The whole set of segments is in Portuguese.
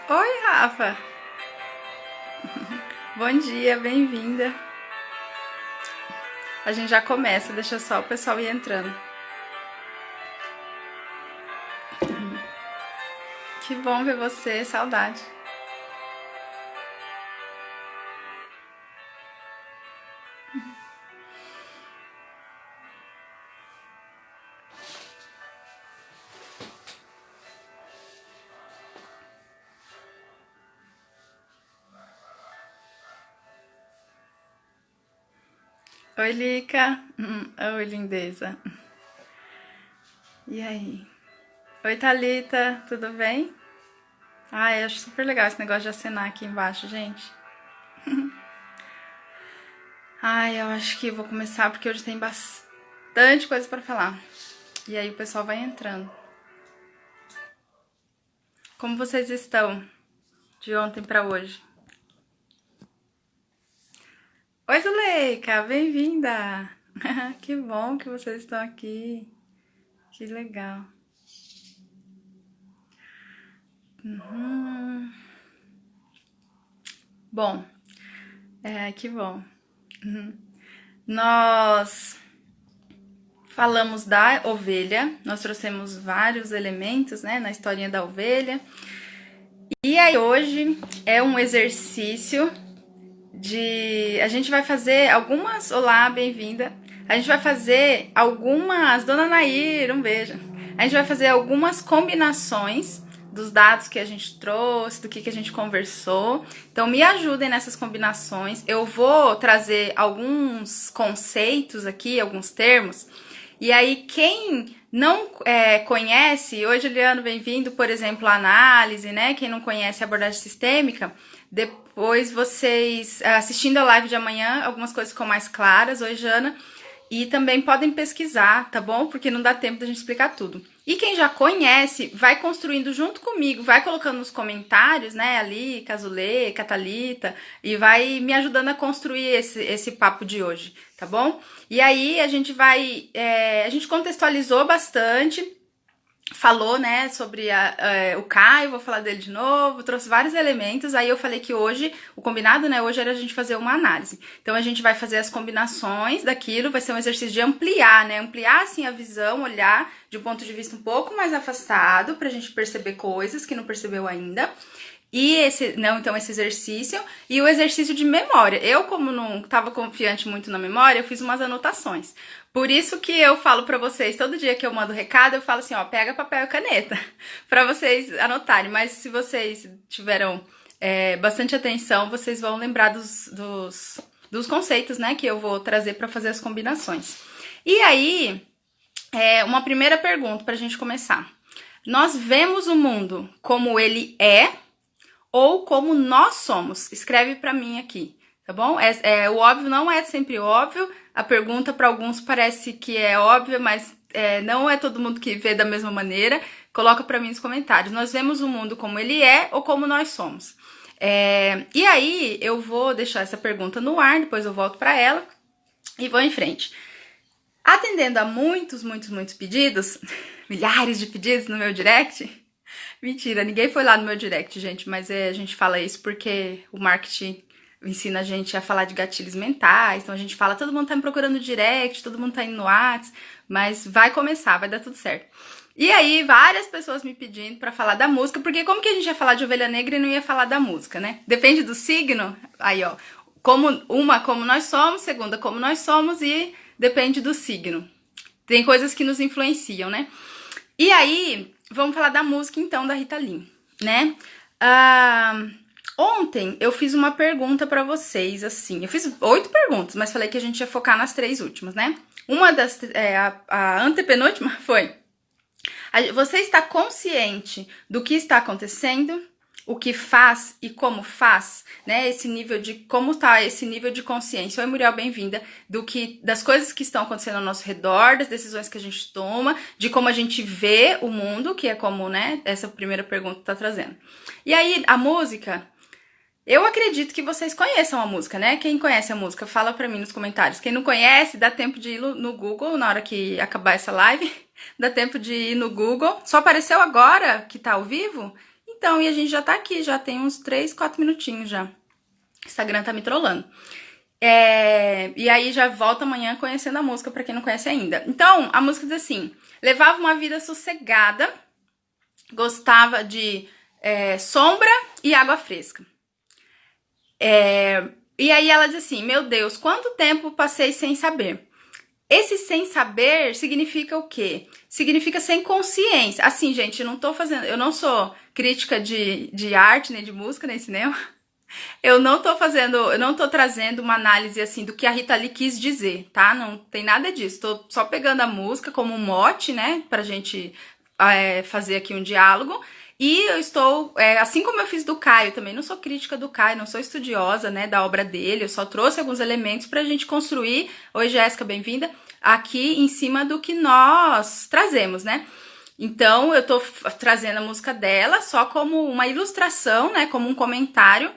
Oi, Rafa. Bom dia, bem-vinda. A gente já começa, deixa só o pessoal ir entrando. Que bom ver você, saudade. Oi, Lica. Oi, lindeza. E aí? Oi, Thalita, tudo bem? Ai, eu acho super legal esse negócio de acenar aqui embaixo, gente. Ai, eu acho que vou começar porque hoje tem bastante coisa pra falar. E aí o pessoal vai entrando. Como vocês estão de ontem pra hoje? Oi, Zuleika, bem-vinda! Que bom que vocês estão aqui. Que legal. Bom, que bom. Nós falamos da ovelha, nós trouxemos vários elementos, né, na historinha da ovelha. E aí hoje é um exercício a gente vai fazer algumas... Olá, bem-vinda. A gente vai fazer algumas... Dona Nair, um beijo. A gente vai fazer algumas combinações dos dados que a gente trouxe, do que a gente conversou. Então, me ajudem nessas combinações. Eu vou trazer alguns conceitos aqui, alguns termos. E aí, quem não conhece... Oi, Juliano, bem-vindo, por exemplo, a análise, né? Quem não conhece a abordagem sistêmica... Depois vocês, assistindo a live de amanhã, algumas coisas ficam mais claras. Oi, Jana. E também podem pesquisar, tá bom? Porque não dá tempo da gente explicar tudo. E quem já conhece, vai construindo junto comigo, vai colocando nos comentários, né? Ali, Casulê, Catalita, e vai me ajudando a construir esse papo de hoje, tá bom? E aí a gente vai... a gente contextualizou bastante... Falou, né, sobre o Caio, vou falar dele de novo, trouxe vários elementos, aí eu falei que hoje, o combinado, né, hoje era a gente fazer uma análise. Então a gente vai fazer as combinações daquilo, vai ser um exercício de ampliar, né, ampliar assim a visão, olhar de um ponto de vista um pouco mais afastado, pra gente perceber coisas que não percebeu ainda. E então esse exercício e o exercício de memória. Eu, como não estava confiante muito na memória, eu fiz umas anotações. Por isso que eu falo pra vocês, todo dia que eu mando recado, eu falo assim, ó, pega papel e caneta, pra vocês anotarem. Mas se vocês tiveram bastante atenção, vocês vão lembrar dos conceitos, né, que eu vou trazer pra fazer as combinações. E aí, uma primeira pergunta pra gente começar. Nós vemos o mundo como ele é ou como nós somos? Escreve pra mim aqui, tá bom? O óbvio não é sempre óbvio. A pergunta para alguns parece que é óbvia, mas não é todo mundo que vê da mesma maneira. Coloca pra mim nos comentários. Nós vemos o mundo como ele é ou como nós somos? E aí eu vou deixar essa pergunta no ar, depois eu volto pra ela e vou em frente. Atendendo a muitos pedidos, milhares de pedidos no meu direct... Mentira, ninguém foi lá no meu direct, gente, mas a gente fala isso porque o marketing ensina a gente a falar de gatilhos mentais, então a gente fala, todo mundo tá me procurando no direct, todo mundo tá indo no WhatsApp, mas vai começar, vai dar tudo certo. E aí, várias pessoas me pedindo pra falar da música, porque como que a gente ia falar de Ovelha Negra e não ia falar da música, né? Depende do signo, aí ó, como nós somos, segunda, como nós somos, e depende do signo. Tem coisas que nos influenciam, né? E aí... Vamos falar da música, então, da Rita Lee, né? Ontem eu fiz uma pergunta pra vocês, assim. Eu fiz 8 perguntas, mas falei que a gente ia focar nas 3 últimas, né? Uma das... a antepenúltima foi... Você está consciente do que está acontecendo? O que faz e como faz, né? Esse nível de como tá esse nível de consciência. Oi, Muriel, bem-vinda. Das coisas que estão acontecendo ao nosso redor, das decisões que a gente toma, de como a gente vê o mundo, que é como, né? Essa primeira pergunta tá trazendo. E aí, a música, eu acredito que vocês conheçam a música, né? Quem conhece a música, fala pra mim nos comentários. Quem não conhece, dá tempo de ir no Google na hora que acabar essa live. Dá tempo de ir no Google. Só apareceu agora que tá ao vivo? Então, e a gente já tá aqui, já tem uns 3, 4 minutinhos já. O Instagram tá me trollando. E aí já volta amanhã conhecendo a música, pra quem não conhece ainda. Então, a música diz assim: levava uma vida sossegada, gostava de sombra e água fresca. E aí ela diz assim: meu Deus, quanto tempo passei sem saber? Esse sem saber significa o quê? Significa sem consciência. Assim, gente, eu não sou crítica de arte, nem de música, nem cinema. Eu não tô trazendo uma análise, assim, do que a Rita Lee quis dizer, tá? Não tem nada disso. Tô só pegando a música como um mote, né? Pra gente fazer aqui um diálogo. E eu estou, assim como eu fiz do Caio, também não sou crítica do Caio, não sou estudiosa, né, da obra dele, eu só trouxe alguns elementos pra gente construir, oi Jéssica, bem-vinda, aqui em cima do que nós trazemos, né. Então, eu tô trazendo a música dela só como uma ilustração, né, como um comentário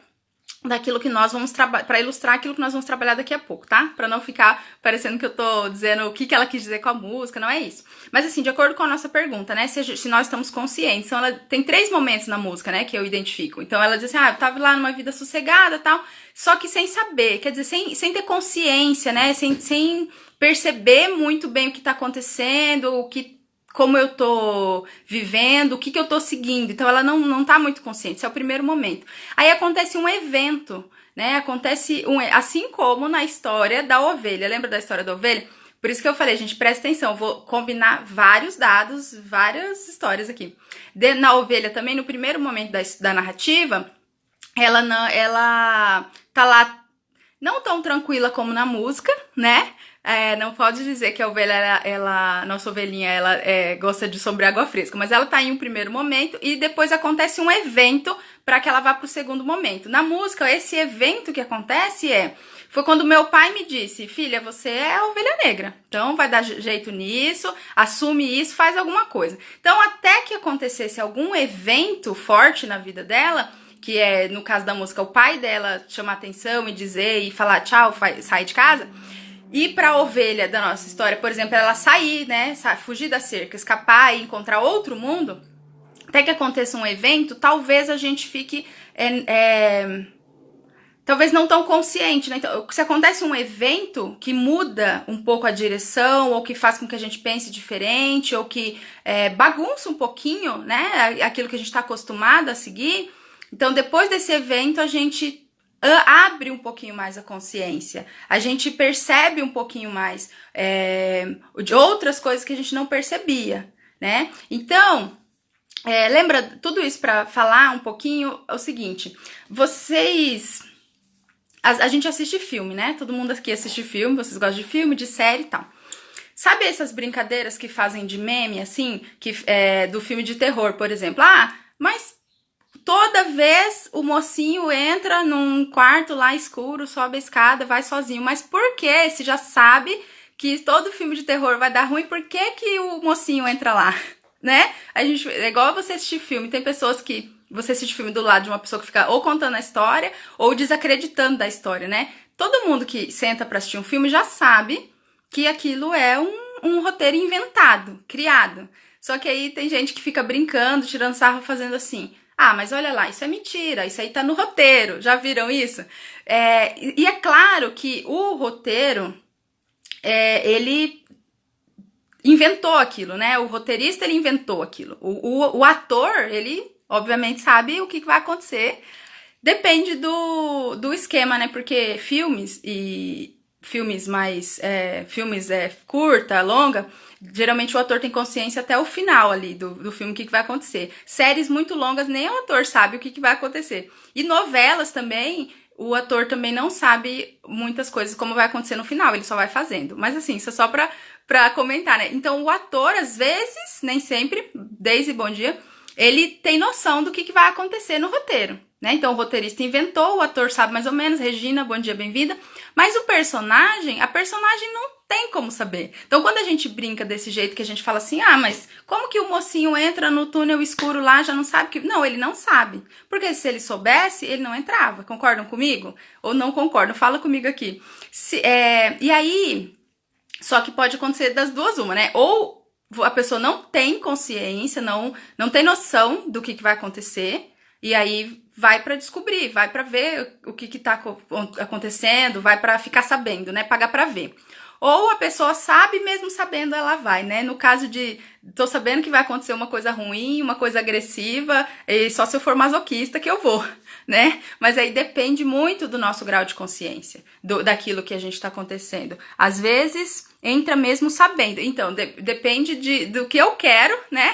daquilo que nós vamos trabalhar, para ilustrar aquilo que nós vamos trabalhar daqui a pouco, tá? Pra não ficar parecendo que eu tô dizendo o que ela quis dizer com a música, não é isso. Mas assim, de acordo com a nossa pergunta, né, se nós estamos conscientes, então ela tem 3 momentos na música, né, que eu identifico. Então ela diz assim: eu tava lá numa vida sossegada e tal, só que sem saber, quer dizer, sem ter consciência, né, sem perceber muito bem o que tá acontecendo, como eu tô vivendo, o que eu tô seguindo. Então ela não tá muito consciente, esse é o primeiro momento. Aí acontece um evento, né? Assim como na história da ovelha. Lembra da história da ovelha? Por isso que eu falei, gente, presta atenção, vou combinar vários dados, várias histórias aqui. Na ovelha também, no primeiro momento da narrativa, ela tá lá não tão tranquila como na música, né? Não pode dizer que a ovelha, nossa ovelhinha, ela gosta de sombra e água fresca, mas ela tá em um primeiro momento e depois acontece um evento para que ela vá pro segundo momento. Na música, esse evento que acontece foi quando meu pai me disse: filha, você é a ovelha negra, então vai dar jeito nisso, assume isso, faz alguma coisa. Então, até que acontecesse algum evento forte na vida dela, que no caso da música, o pai dela chamar atenção e dizer e falar tchau, sai de casa. E pra ovelha da nossa história, por exemplo, ela sair, né, fugir da cerca, escapar e encontrar outro mundo, até que aconteça um evento, talvez a gente fique, talvez não tão consciente, né? Então, se acontece um evento que muda um pouco a direção, ou que faz com que a gente pense diferente, ou que bagunça um pouquinho, né, aquilo que a gente tá acostumado a seguir, então depois desse evento a gente abre um pouquinho mais a consciência, a gente percebe um pouquinho mais de outras coisas que a gente não percebia, né? Então, lembra tudo isso para falar um pouquinho o seguinte: a gente assiste filme, né? Todo mundo aqui assiste filme, vocês gostam de filme, de série e tal. Sabe essas brincadeiras que fazem de meme, assim, do filme de terror, por exemplo? Mas toda vez o mocinho entra num quarto lá escuro, sobe a escada, vai sozinho. Mas por que? Se já sabe que todo filme de terror vai dar ruim, por que o mocinho entra lá? Né? É igual você assistir filme. Tem pessoas que você assiste filme do lado de uma pessoa que fica ou contando a história ou desacreditando da história, né? Todo mundo que senta pra assistir um filme já sabe que aquilo é um roteiro inventado, criado. Só que aí tem gente que fica brincando, tirando sarro, fazendo assim: mas olha lá, isso é mentira, isso aí tá no roteiro, já viram isso? E é claro que o roteiro, ele inventou aquilo, né? O roteirista, ele inventou aquilo. O ator, ele obviamente sabe o que vai acontecer. Depende do esquema, né? Porque filmes mais curta, longa, geralmente o ator tem consciência até o final ali do filme, o que vai acontecer. Séries muito longas, nem o ator sabe o que vai acontecer. E novelas também, o ator também não sabe muitas coisas como vai acontecer no final, ele só vai fazendo. Mas assim, isso é só pra pra comentar, né? Então, o ator, às vezes, nem sempre, Daisy, bom dia, ele tem noção do que vai acontecer no roteiro, né? Então, o roteirista inventou, o ator sabe mais ou menos, Regina, bom dia, bem-vinda, mas a personagem não tem como saber. Então, quando a gente brinca desse jeito que a gente fala assim, mas como que o mocinho entra no túnel escuro lá, já não sabe que... Não, ele não sabe. Porque se ele soubesse, ele não entrava. Concordam comigo? Ou não concordam? Fala comigo aqui. E aí, só que pode acontecer das duas uma, né? Ou a pessoa não tem consciência, não tem noção do que vai acontecer, e aí vai pra descobrir, vai pra ver o que tá acontecendo, vai pra ficar sabendo, né? Pagar pra ver. Ou a pessoa sabe, mesmo sabendo, ela vai, né? No caso de, tô sabendo que vai acontecer uma coisa ruim, uma coisa agressiva, e só se eu for masoquista que eu vou, né? Mas aí depende muito do nosso grau de consciência, daquilo que a gente tá acontecendo. Às vezes, entra mesmo sabendo. Então, depende do que eu quero, né?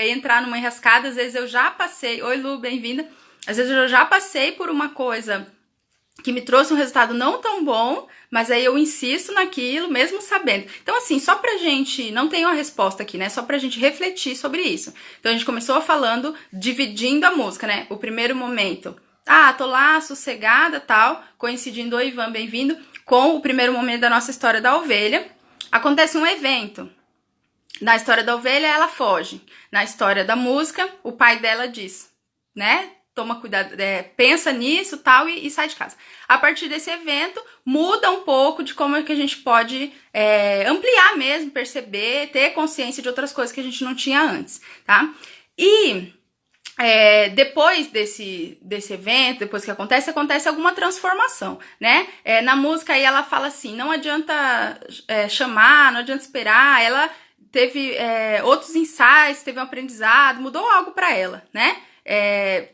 Entrar numa enrascada, às vezes eu já passei... Oi, Lu, bem-vinda. Às vezes eu já passei por uma coisa que me trouxe um resultado não tão bom, mas aí eu insisto naquilo, mesmo sabendo. Então, assim, só pra gente... Não tem uma resposta aqui, né? Só pra gente refletir sobre isso. Então, a gente começou falando, dividindo a música, né? O primeiro momento. Tô lá, sossegada, tal, coincidindo, oi, Ivan, bem-vindo, com o primeiro momento da nossa história da ovelha. Acontece um evento. Na história da ovelha, ela foge. Na história da música, o pai dela diz, né? Toma cuidado, pensa nisso, tal, e sai de casa. A partir desse evento, muda um pouco de como é que a gente pode ampliar mesmo, perceber, ter consciência de outras coisas que a gente não tinha antes, tá? E depois desse evento, depois que acontece alguma transformação, né? Na música aí ela fala assim, não adianta chamar, não adianta esperar, ela teve outros insights, teve um aprendizado, mudou algo pra ela, né?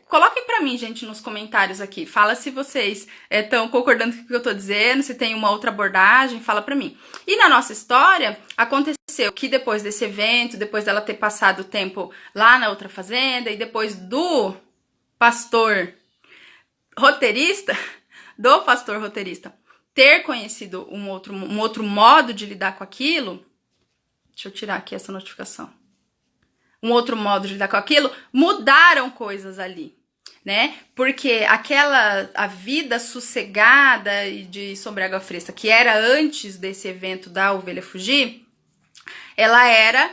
Coloquem pra mim, gente, nos comentários aqui. Fala se vocês estão concordando com o que eu tô dizendo, se tem uma outra abordagem, fala pra mim. E na nossa história, aconteceu que depois desse evento, depois dela ter passado o tempo lá na outra fazenda, e depois do pastor roteirista, ter conhecido um outro modo de lidar com aquilo, deixa eu tirar aqui essa notificação. Um outro modo de lidar com aquilo, mudaram coisas ali, né? Porque a vida sossegada e de sombra e água fresca, que era antes desse evento da ovelha fugir, ela era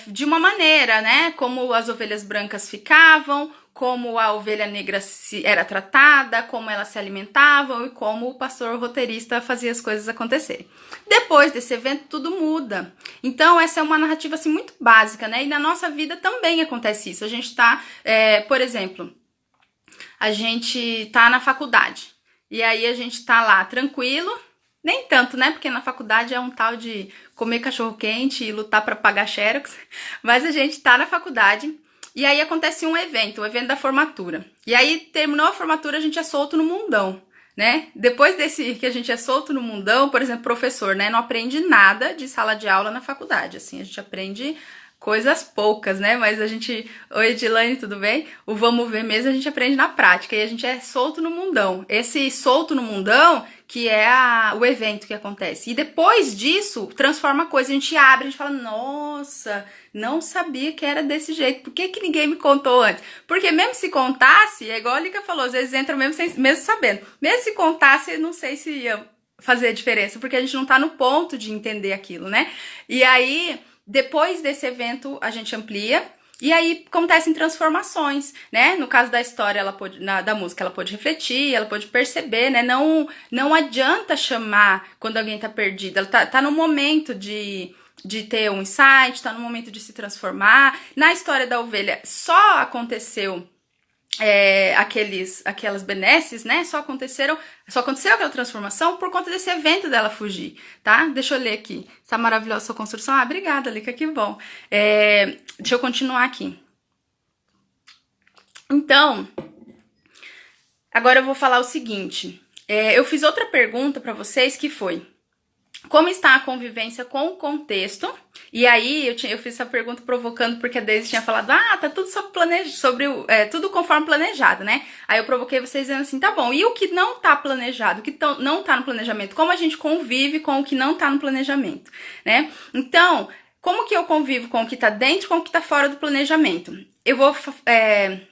de uma maneira, né? Como as ovelhas brancas ficavam, como a ovelha negra era tratada, como elas se alimentavam e como o pastor roteirista fazia as coisas acontecerem. Depois desse evento, tudo muda. Então, essa é uma narrativa assim, muito básica, né? E na nossa vida também acontece isso. A gente tá, por exemplo, a gente tá na faculdade. E aí a gente tá lá tranquilo, nem tanto, né? Porque na faculdade é um tal de comer cachorro-quente e lutar para pagar xerox. Mas a gente tá na faculdade e aí acontece um evento, o evento da formatura. E aí terminou a formatura, a gente é solto no mundão, né? Depois desse que a gente é solto no mundão, por exemplo, professor, né? Não aprende nada de sala de aula na faculdade, assim, a gente aprende coisas poucas, né? Mas a gente... Oi, Edilane, tudo bem? O vamos ver mesmo a gente aprende na prática e a gente é solto no mundão. Esse solto no mundão que é o evento que acontece. E depois disso, transforma a coisa, a gente abre, a gente fala, nossa, não sabia que era desse jeito, por que ninguém me contou antes? Porque mesmo se contasse, é igual a Lica falou, às vezes entra mesmo sabendo. Mesmo se contasse, eu não sei se ia fazer a diferença, porque a gente não tá no ponto de entender aquilo, né? E aí... Depois desse evento, a gente amplia e aí acontecem transformações, né? No caso da história, da música, ela pode refletir, ela pode perceber, né? Não adianta chamar quando alguém tá perdido. Ela tá no momento de ter um insight, tá no momento de se transformar. Na história da ovelha, só aconteceu... aquelas benesses, né? Só aconteceu aquela transformação por conta desse evento dela fugir, tá? Deixa eu ler aqui. Essa maravilhosa sua construção. Obrigada, Lica, que bom. Deixa eu continuar aqui. Então, agora eu vou falar o seguinte. Eu fiz outra pergunta pra vocês que foi: como está a convivência com o contexto. E aí eu fiz essa pergunta provocando porque a Daisy tinha falado, tá tudo tudo conforme planejado, né? Aí eu provoquei vocês dizendo assim, tá bom, e o que não tá planejado, o que não tá no planejamento, como a gente convive com o que não tá no planejamento, né? Então, como que eu convivo com o que tá dentro e com o que tá fora do planejamento? Eu vou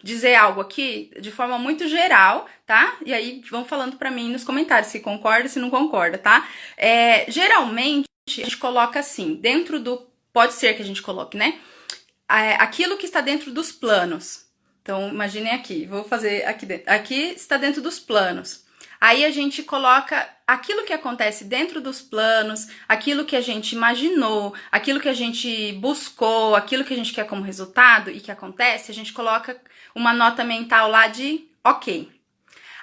dizer algo aqui de forma muito geral, tá? E aí vão falando pra mim nos comentários se concorda, se não concorda, tá? Geralmente a gente coloca assim, dentro do... Pode ser que a gente coloque, né? Aquilo que está dentro dos planos. Então, imaginem aqui, vou fazer aqui dentro. Aqui está dentro dos planos. Aí a gente coloca aquilo que acontece dentro dos planos, aquilo que a gente imaginou, aquilo que a gente buscou, aquilo que a gente quer como resultado e que acontece, a gente coloca uma nota mental lá de ok.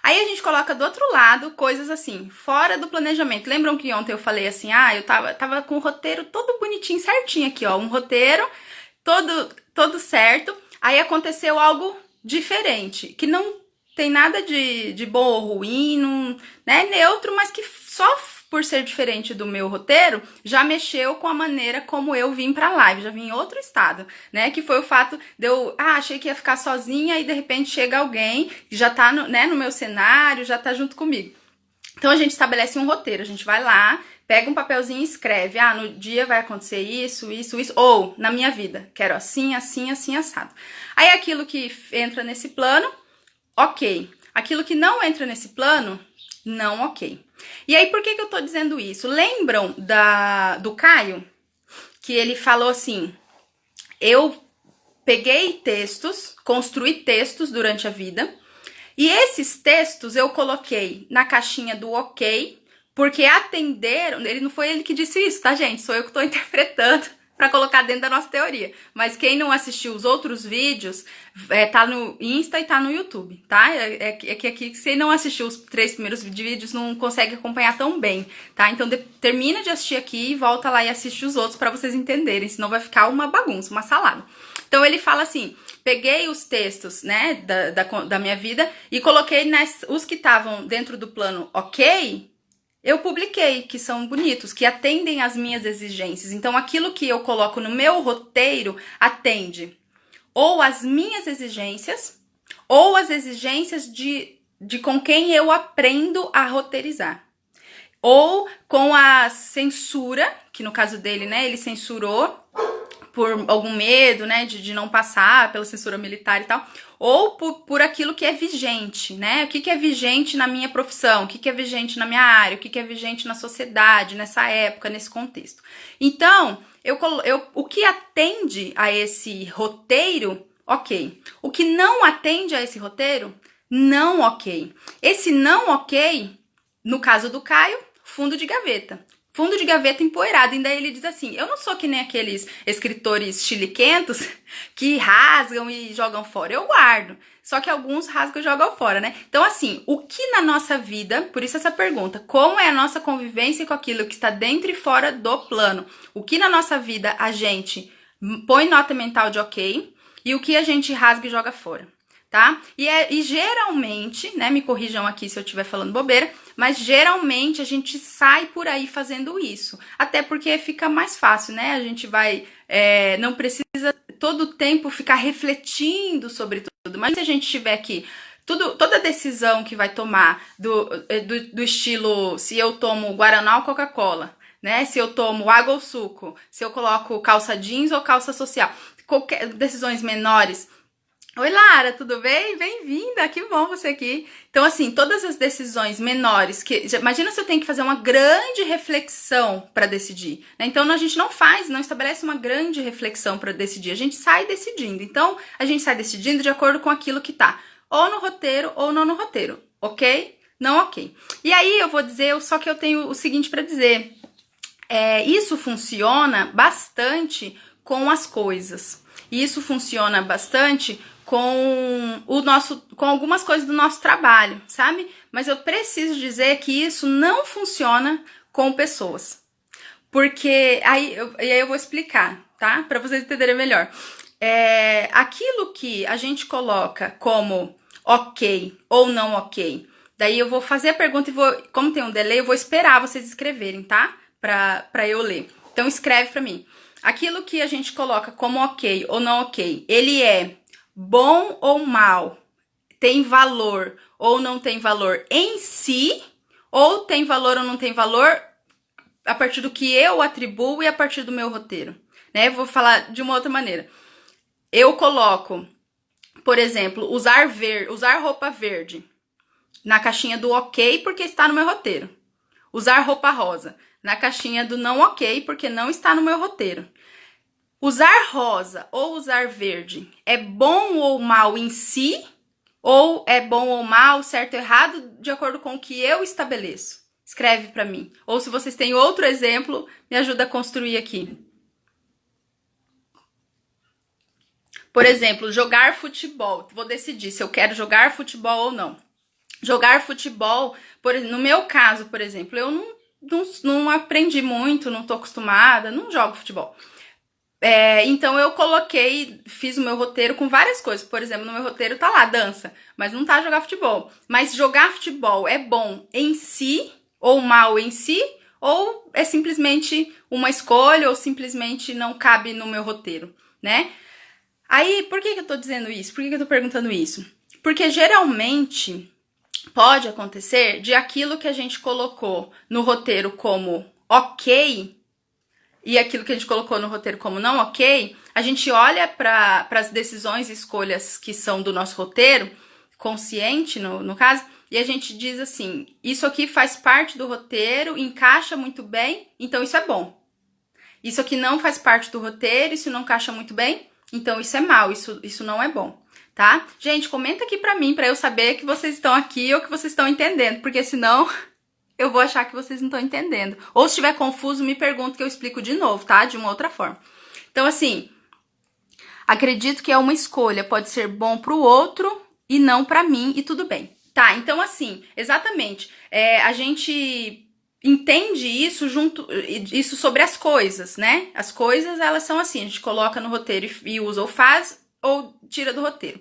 Aí a gente coloca do outro lado coisas assim, fora do planejamento. Lembram que ontem eu falei assim, eu tava com o roteiro todo bonitinho, certinho aqui, ó, um roteiro todo certo. Aí aconteceu algo diferente, que não tem nada de bom ou ruim, né, neutro, mas que só por ser diferente do meu roteiro, já mexeu com a maneira como eu vim pra live, já vim em outro estado, né, que foi o fato de eu, achei que ia ficar sozinha e de repente chega alguém que já tá no meu cenário, já tá junto comigo. Então a gente estabelece um roteiro, a gente vai lá, pega um papelzinho e escreve, no dia vai acontecer isso, ou na minha vida, quero assim, assim, assim, assado. Aí aquilo que entra nesse plano, ok. Aquilo que não entra nesse plano, não ok. E aí, por que eu tô dizendo isso? Lembram do Caio? Que ele falou assim, eu peguei textos, construí textos durante a vida, e esses textos eu coloquei na caixinha do ok, porque atenderam, não foi ele que disse isso, tá, gente? Sou eu que tô interpretando para colocar dentro da nossa teoria. Mas quem não assistiu os outros vídeos, tá no Insta e tá no YouTube, tá? É que aqui, se não assistiu os 3 primeiros vídeos, não consegue acompanhar tão bem, tá? Então termina de assistir aqui e volta lá e assiste os outros para vocês entenderem, senão vai ficar uma bagunça, uma salada. Então ele fala assim, peguei os textos, né, da minha vida e coloquei os que estavam dentro do plano ok, eu publiquei, que são bonitos, que atendem às minhas exigências. Então, aquilo que eu coloco no meu roteiro atende ou às minhas exigências, ou às exigências de com quem eu aprendo a roteirizar. Ou com a censura, que no caso dele, né, ele censurou por algum medo, né, de não passar pela censura militar e tal, ou por aquilo que é vigente, né, o que é vigente na minha profissão, o que é vigente na minha área, o que é vigente na sociedade, nessa época, nesse contexto. Então, o que atende a esse roteiro, ok. O que não atende a esse roteiro, não ok. Esse não ok, no caso do Caio, fundo de gaveta. Fundo de gaveta empoeirado. Ainda ele diz assim, eu não sou que nem aqueles escritores chiliquentos que rasgam e jogam fora. Eu guardo. Só que alguns rasgam e jogam fora, né? Então, assim, o que na nossa vida, por isso essa pergunta, como é a nossa convivência com aquilo que está dentro e fora do plano? O que na nossa vida a gente põe nota mental de ok e o que a gente rasga e joga fora? Tá? E geralmente, né, me corrijam aqui se eu estiver falando bobeira, mas geralmente a gente sai por aí fazendo isso, até porque fica mais fácil, né, a gente vai, não precisa todo o tempo ficar refletindo sobre tudo, mas se a gente tiver aqui, toda decisão que vai tomar do estilo, se eu tomo Guaraná ou Coca-Cola, né, se eu tomo água ou suco, se eu coloco calça jeans ou calça social, decisões menores. Oi, Lara, tudo bem? Bem-vinda, que bom você aqui. Então, assim, todas as decisões menores, imagina se eu tenho que fazer uma grande reflexão para decidir, né? Então, a gente não estabelece uma grande reflexão para decidir, a gente sai decidindo. Então, a gente sai decidindo de acordo com aquilo que tá ou no roteiro ou não no roteiro, ok? Não ok. E aí, eu vou dizer, só que eu tenho o seguinte para dizer, isso funciona bastante com as coisas. E isso funciona bastante com algumas coisas do nosso trabalho, sabe? Mas eu preciso dizer que isso não funciona com pessoas. Porque, aí eu vou explicar, tá? Para vocês entenderem melhor. Aquilo que a gente coloca como ok ou não ok, daí eu vou fazer a pergunta e como tem um delay, eu vou esperar vocês escreverem, tá? pra eu ler. Então escreve pra mim. Aquilo que a gente coloca como ok ou não ok, ele é bom ou mal? Tem valor ou não tem valor em si? Ou tem valor ou não tem valor a partir do que eu atribuo e a partir do meu roteiro? Né? Eu vou falar de uma outra maneira. Eu coloco, por exemplo, usar roupa verde na caixinha do ok porque está no meu roteiro. Usar roupa rosa na caixinha do não ok porque não está no meu roteiro. Usar rosa ou usar verde é bom ou mal em si? Ou é bom ou mal, certo ou errado, de acordo com o que eu estabeleço? Escreve para mim. Ou se vocês têm outro exemplo, me ajuda a construir aqui. Por exemplo, jogar futebol. Vou decidir se eu quero jogar futebol ou não. Jogar futebol, no meu caso, por exemplo, eu não aprendi muito, não tô acostumada, não jogo futebol. Então eu fiz o meu roteiro com várias coisas. Por exemplo, no meu roteiro tá lá, dança, mas não tá jogar futebol. Mas jogar futebol é bom em si, ou mal em si, ou é simplesmente uma escolha, ou simplesmente não cabe no meu roteiro, né? Aí, por que eu tô dizendo isso? Por que eu tô perguntando isso? Porque geralmente pode acontecer de aquilo que a gente colocou no roteiro como ok e aquilo que a gente colocou no roteiro como não ok, a gente olha para as decisões e escolhas que são do nosso roteiro, consciente no caso, e a gente diz assim, isso aqui faz parte do roteiro, encaixa muito bem, então isso é bom. Isso aqui não faz parte do roteiro, isso não encaixa muito bem, então isso é mal, isso não é bom. Tá? Gente, comenta aqui pra mim, pra eu saber que vocês estão aqui ou que vocês estão entendendo, porque senão eu vou achar que vocês não estão entendendo. Ou se estiver confuso, me pergunta que eu explico de novo, tá? De uma outra forma. Então, assim, acredito que é uma escolha, pode ser bom pro outro e não pra mim, e tudo bem. Tá, então assim, exatamente, a gente entende isso sobre as coisas, né? As coisas, elas são assim, a gente coloca no roteiro e usa ou faz ou tira do roteiro.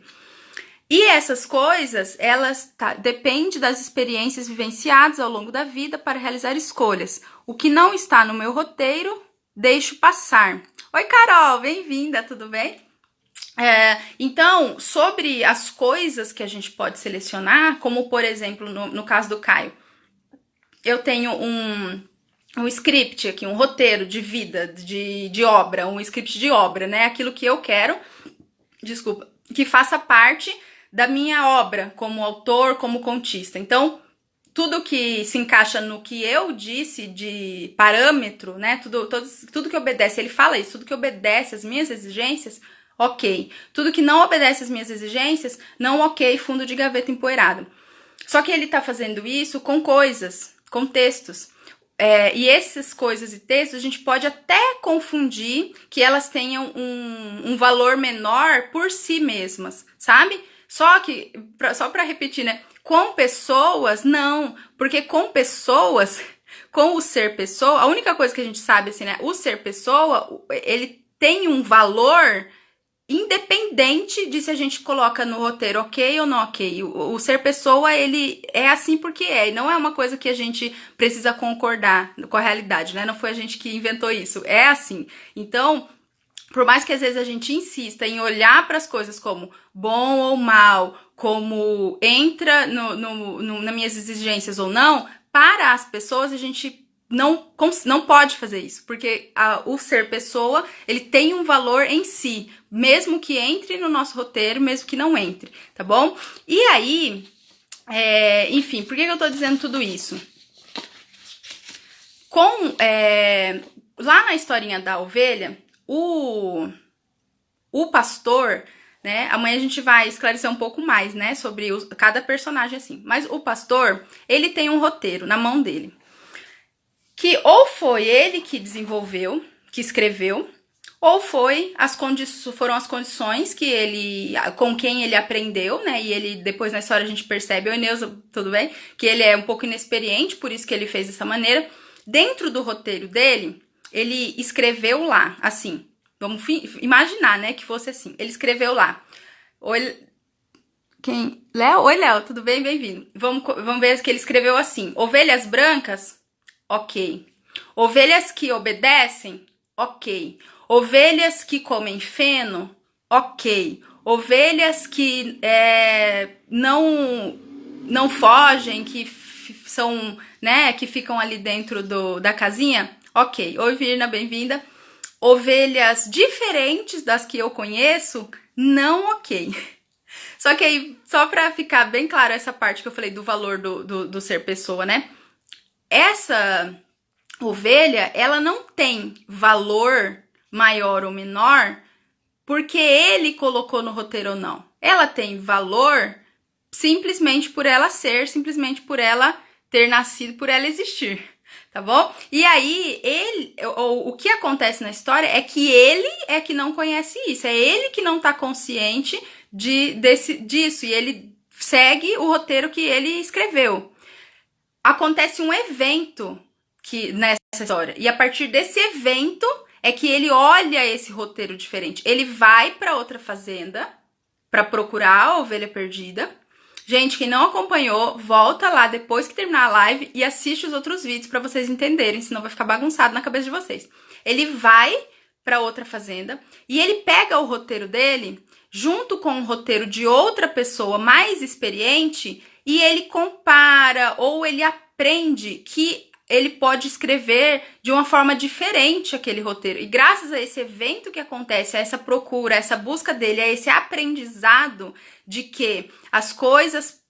E essas coisas, elas dependem das experiências vivenciadas ao longo da vida para realizar escolhas. O que não está no meu roteiro, deixo passar. Oi, Carol, bem-vinda, tudo bem? Então, sobre as coisas que a gente pode selecionar, como por exemplo, no caso do Caio, eu tenho um script aqui, um roteiro de vida, de obra, um script de obra, né? Aquilo que eu quero, que faça parte da minha obra como autor, como contista. Então, tudo que se encaixa no que eu disse de parâmetro, né? Tudo que obedece, ele fala isso, tudo que obedece às minhas exigências, ok. Tudo que não obedece às minhas exigências, não ok, fundo de gaveta empoeirado. Só que ele tá fazendo isso com coisas, com textos. E essas coisas e textos, a gente pode até confundir que elas tenham um valor menor por si mesmas, sabe? Só pra repetir, né? Com pessoas, não. Porque com pessoas, com o ser pessoa, a única coisa que a gente sabe, assim, né? O ser pessoa, ele tem um valor independente de se a gente coloca no roteiro ok ou não ok. O ser pessoa, ele é assim porque é. E não é uma coisa que a gente precisa concordar com a realidade, né? Não foi a gente que inventou isso. É assim. Então, por mais que às vezes a gente insista em olhar para as coisas como bom ou mal, como entra nas minhas exigências ou não, para as pessoas a gente não pode fazer isso, porque o ser pessoa, ele tem um valor em si, mesmo que entre no nosso roteiro, mesmo que não entre, tá bom? E aí, enfim, por que eu tô dizendo tudo isso? Lá na historinha da ovelha, o pastor, né? Amanhã a gente vai esclarecer um pouco mais, né? Sobre cada personagem assim. Mas o pastor, ele tem um roteiro na mão dele. Que ou foi ele que desenvolveu, que escreveu, ou foram as condições que com quem ele aprendeu, né? E ele, depois na história a gente percebe, oi Neuza, tudo bem? Que ele é um pouco inexperiente, por isso que ele fez dessa maneira. Dentro do roteiro dele, ele escreveu lá, assim, vamos imaginar, né, que fosse assim. Ele escreveu lá. Oi, Léo? Oi, Léo, tudo bem? Bem-vindo. Vamos ver que ele escreveu assim. Ovelhas brancas? Ok. Ovelhas que obedecem? Ok. Ovelhas que comem feno? Ok. Ovelhas que não fogem, que são, né, que ficam ali dentro da casinha? Ok. Oi, Virna, bem-vinda. Ovelhas diferentes das que eu conheço? Não, ok. Só que aí, só pra ficar bem claro essa parte que eu falei do valor do ser pessoa, né? Essa ovelha, ela não tem valor maior ou menor porque ele colocou no roteiro ou não. Ela tem valor simplesmente por ela ser, simplesmente por ela ter nascido, por ela existir, tá bom? E aí, o que acontece na história é que ele é que não conhece isso, é ele que não tá consciente disso, e ele segue o roteiro que ele escreveu. Acontece um evento nessa história, e a partir desse evento é que ele olha esse roteiro diferente. Ele vai para outra fazenda para procurar a ovelha perdida. Gente, quem não acompanhou, volta lá depois que terminar a live e assiste os outros vídeos para vocês entenderem, senão vai ficar bagunçado na cabeça de vocês. Ele vai para outra fazenda e ele pega o roteiro dele junto com o roteiro de outra pessoa mais experiente e ele compara ou ele aprende que ele pode escrever de uma forma diferente aquele roteiro. E graças a esse evento que acontece, a essa procura, a essa busca dele, a esse aprendizado de que as coisas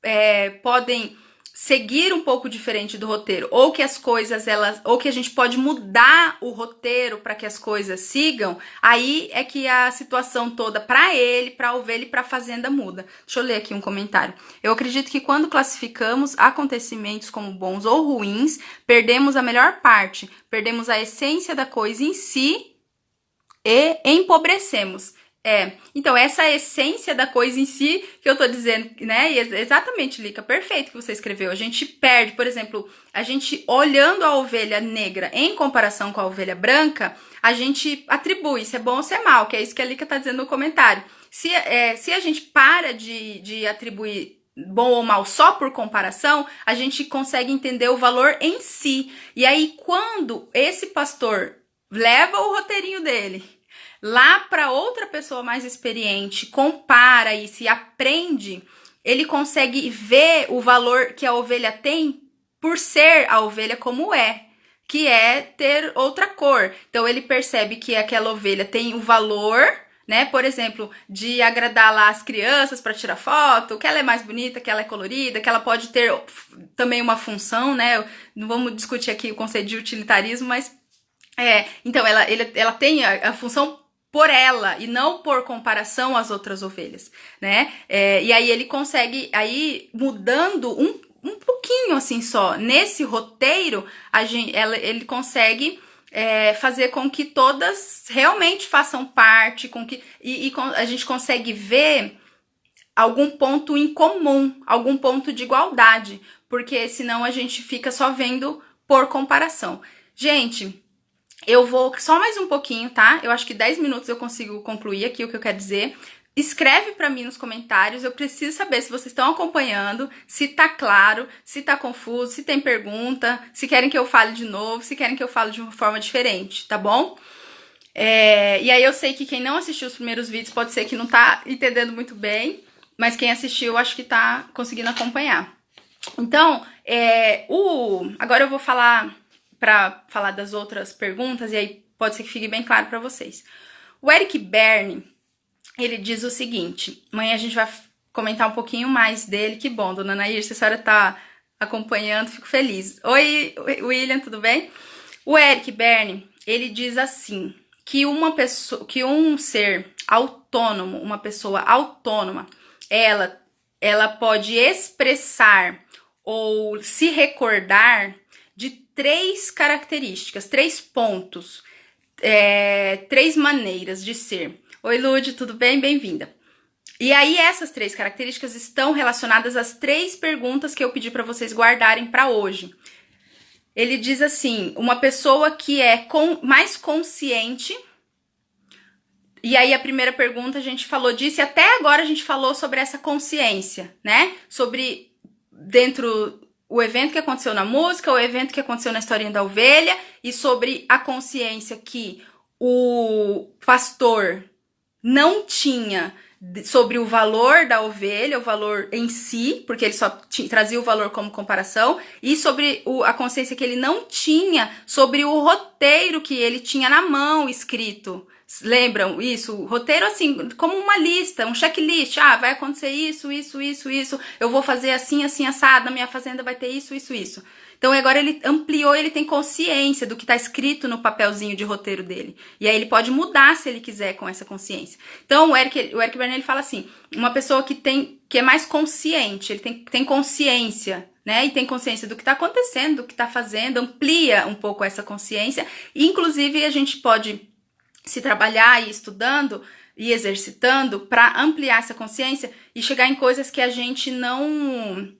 podem seguir um pouco diferente do roteiro, ou que as coisas ou que a gente pode mudar o roteiro para que as coisas sigam, aí é que a situação toda para ele, para a ovelha e para a fazenda muda. Deixa eu ler aqui um comentário. Eu acredito que quando classificamos acontecimentos como bons ou ruins, perdemos a melhor parte, perdemos a essência da coisa em si e empobrecemos. Então essa essência da coisa em si que eu tô dizendo, né? E exatamente, Lica, perfeito que você escreveu. A gente perde, por exemplo, a gente olhando a ovelha negra em comparação com a ovelha branca, a gente atribui se é bom ou se é mal, que é isso que a Lica tá dizendo no comentário. Se a gente para de atribuir bom ou mal só por comparação, a gente consegue entender o valor em si. E aí, quando esse pastor leva o roteirinho dele lá para outra pessoa mais experiente, compara isso e aprende, ele consegue ver o valor que a ovelha tem por ser a ovelha como é, que é ter outra cor. Então ele percebe que aquela ovelha tem o valor, né? Por exemplo, de agradar lá as crianças para tirar foto, que ela é mais bonita, que ela é colorida, que ela pode ter também uma função, né? Não vamos discutir aqui o conceito de utilitarismo, mas então ela tem a função por ela e não por comparação às outras ovelhas, né? E aí ele consegue, aí mudando um pouquinho assim só, nesse roteiro, ele consegue fazer com que todas realmente façam parte, e a gente consegue ver algum ponto em comum, algum ponto de igualdade, porque senão a gente fica só vendo por comparação. Gente, eu vou só mais um pouquinho, tá? Eu acho que 10 minutos eu consigo concluir aqui o que eu quero dizer. Escreve pra mim nos comentários, eu preciso saber se vocês estão acompanhando, se tá claro, se tá confuso, se tem pergunta, se querem que eu fale de novo, se querem que eu fale de uma forma diferente, tá bom? E aí eu sei que quem não assistiu os primeiros vídeos pode ser que não tá entendendo muito bem, mas quem assistiu acho que tá conseguindo acompanhar. Então, agora eu vou falar das outras perguntas, e aí pode ser que fique bem claro para vocês. O Eric Berne, ele diz o seguinte, amanhã a gente vai comentar um pouquinho mais dele, que bom, dona Nair, se a senhora tá acompanhando, fico feliz. Oi, William, tudo bem? O Eric Berne, ele diz assim, que um ser autônomo, uma pessoa autônoma, ela pode expressar ou se recordar de 3 características, 3 pontos, 3 maneiras de ser. Oi, Lud, tudo bem? Bem-vinda. E aí, essas 3 características estão relacionadas às 3 perguntas que eu pedi para vocês guardarem para hoje. Ele diz assim, uma pessoa que é mais consciente. E aí, a primeira pergunta a gente falou disso, e até agora a gente falou sobre essa consciência, né? Sobre dentro o evento que aconteceu na música, o evento que aconteceu na historinha da ovelha, e sobre a consciência que o pastor não tinha sobre o valor da ovelha, o valor em si, porque ele só trazia o valor como comparação, e sobre a consciência que ele não tinha sobre o roteiro que ele tinha na mão escrito. Lembram isso? O roteiro assim, como uma lista, um checklist. Ah, vai acontecer isso, isso, isso, isso. Eu vou fazer assim, assim, assado. Na minha fazenda vai ter isso, isso, isso. Então agora ele ampliou, ele tem consciência do que está escrito no papelzinho de roteiro dele. E aí ele pode mudar se ele quiser com essa consciência. Então o Eric Berne, ele fala assim, uma pessoa que é mais consciente, ele tem consciência, né? E tem consciência do que está acontecendo, do que está fazendo, amplia um pouco essa consciência. E, inclusive a gente pode se trabalhar e estudando e exercitando para ampliar essa consciência e chegar em coisas que a gente não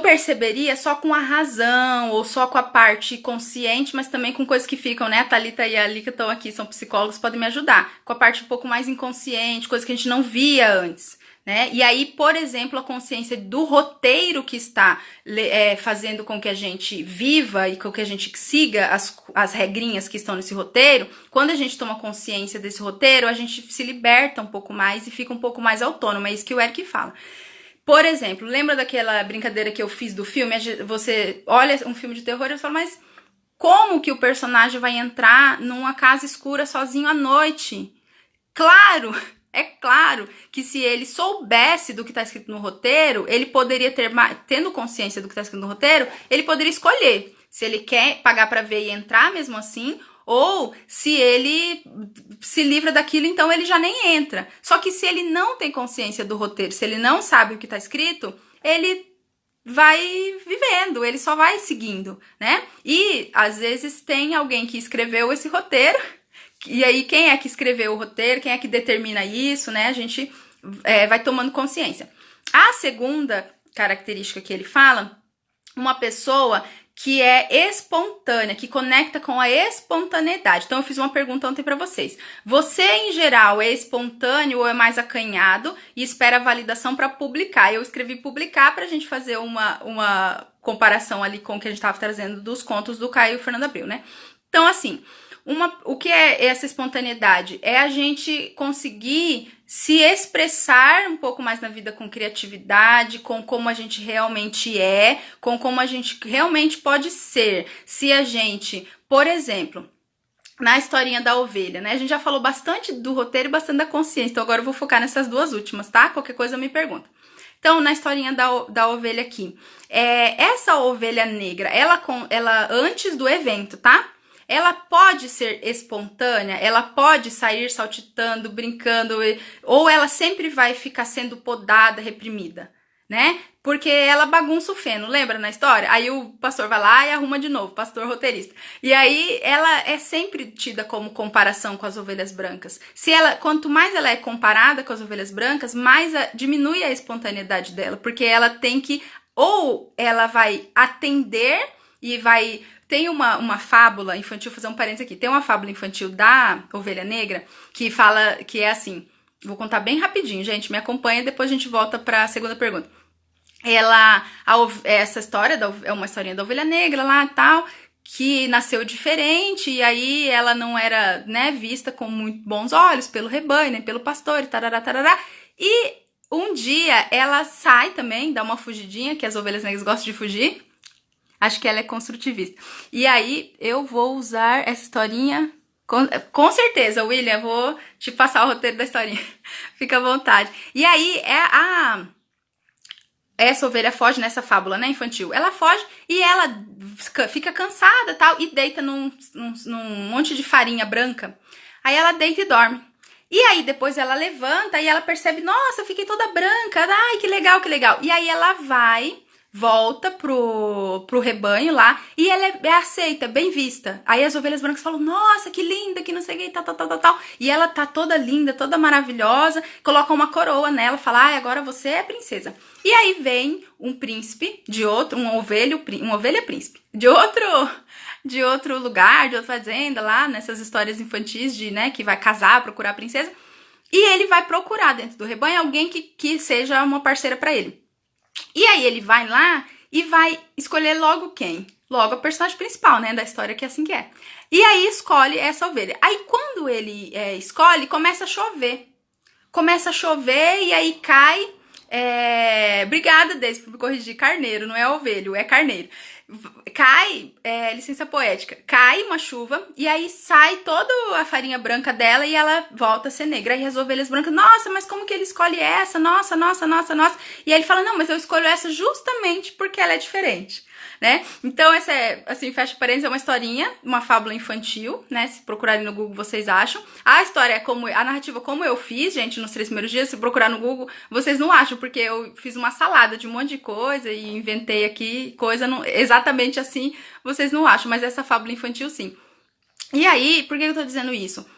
perceberia só com a razão ou só com a parte consciente, mas também com coisas que ficam, né? A Thalita e a Lika estão aqui, são psicólogos, podem me ajudar. Com a parte um pouco mais inconsciente, coisas que a gente não via antes, né? E aí, por exemplo, a consciência do roteiro que está fazendo com que a gente viva e com que a gente siga as regrinhas que estão nesse roteiro, quando a gente toma consciência desse roteiro, a gente se liberta um pouco mais e fica um pouco mais autônomo. É isso que o Eric fala. Por exemplo, lembra daquela brincadeira que eu fiz do filme? Você olha um filme de terror e você fala, mas como que o personagem vai entrar numa casa escura sozinho à noite? Claro! É claro que se ele soubesse do que está escrito no roteiro, ele poderia tendo consciência do que está escrito no roteiro, ele poderia escolher se ele quer pagar para ver e entrar mesmo assim, ou se ele se livra daquilo, então ele já nem entra. Só que se ele não tem consciência do roteiro, se ele não sabe o que está escrito, ele vai vivendo, ele só vai seguindo, né? E às vezes tem alguém que escreveu esse roteiro, e aí quem é que escreveu o roteiro, quem é que determina isso, né? A gente vai tomando consciência. A segunda característica que ele fala, uma pessoa que é espontânea, que conecta com a espontaneidade. Então eu fiz uma pergunta ontem para vocês. Você, em geral, é espontâneo ou é mais acanhado e espera a validação para publicar? Eu escrevi publicar para a gente fazer uma comparação ali com o que a gente estava trazendo dos contos do Caio e Fernando Abreu, né? Então, assim, o que é essa espontaneidade? É a gente conseguir se expressar um pouco mais na vida com criatividade, com como a gente realmente é, com como a gente realmente pode ser. Se a gente, por exemplo, na historinha da ovelha, né? A gente já falou bastante do roteiro e bastante da consciência, então agora eu vou focar nessas duas últimas, tá? Qualquer coisa me pergunta. Então, na historinha da ovelha aqui, essa ovelha negra, ela antes do evento, tá? Ela pode ser espontânea, ela pode sair saltitando, brincando, ou ela sempre vai ficar sendo podada, reprimida, né? Porque ela bagunça o feno, lembra na história? Aí o pastor vai lá e arruma de novo, pastor roteirista. E aí ela é sempre tida como comparação com as ovelhas brancas. Quanto mais ela é comparada com as ovelhas brancas, mais diminui a espontaneidade dela, porque ela tem que, ou ela vai atender e vai... Tem uma fábula infantil, vou fazer um parênteses aqui, tem uma fábula infantil da Ovelha Negra que fala, que é assim, vou contar bem rapidinho, gente, me acompanha, depois a gente volta para a segunda pergunta. Essa história é uma historinha da Ovelha Negra lá e tal, que nasceu diferente, e aí ela não era, né, vista com muito bons olhos pelo rebanho, nem pelo pastor, e tarará, tarará, e um dia ela sai também, dá uma fugidinha, que as ovelhas negras gostam de fugir. Acho que ela é construtivista. E aí, eu vou usar essa historinha... Com certeza, William, vou te passar o roteiro da historinha. Fica à vontade. E aí, essa ovelha foge nessa fábula, né, infantil. Ela foge e ela fica cansada tal, e deita num monte de farinha branca. Aí ela deita e dorme. E aí, depois ela levanta e ela percebe, nossa, eu fiquei toda branca. Ai, que legal, que legal. E aí ela volta pro rebanho lá, e ela é aceita, bem vista. Aí as ovelhas brancas falam, nossa, que linda, que não sei o que, tal. E ela tá toda linda, toda maravilhosa, colocam uma coroa nela, fala, agora você é princesa. E aí vem um príncipe de outro, uma ovelha príncipe, de outro lugar, de outra fazenda, lá nessas histórias infantis de, né, que vai casar, procurar a princesa, e ele vai procurar dentro do rebanho alguém que seja uma parceira pra ele. E aí ele vai lá e vai escolher logo quem? Logo a personagem principal, né, da história, que é assim que é. E aí escolhe essa ovelha. Aí quando ele escolhe, começa a chover. Começa a chover e aí cai... Obrigada, Deise, por me corrigir. Carneiro, não é ovelho, é carneiro. Cai, licença poética, cai uma chuva e aí sai toda a farinha branca dela e ela volta a ser negra. Aí as ovelhas brancas, nossa, mas como que ele escolhe essa? Nossa, nossa, nossa, nossa. E aí ele fala, não, mas eu escolho essa justamente porque ela é diferente, né? Então essa é, assim, fecha parênteses, é uma historinha, uma fábula infantil, né? Se procurarem no Google vocês acham. A história é como, a narrativa como eu fiz, gente, nos 3 primeiros dias, se procurar no Google, vocês não acham, porque eu fiz uma salada de um monte de coisa e inventei aqui coisa, não, exatamente assim, vocês não acham, mas essa fábula infantil sim. E aí, por que eu tô dizendo isso?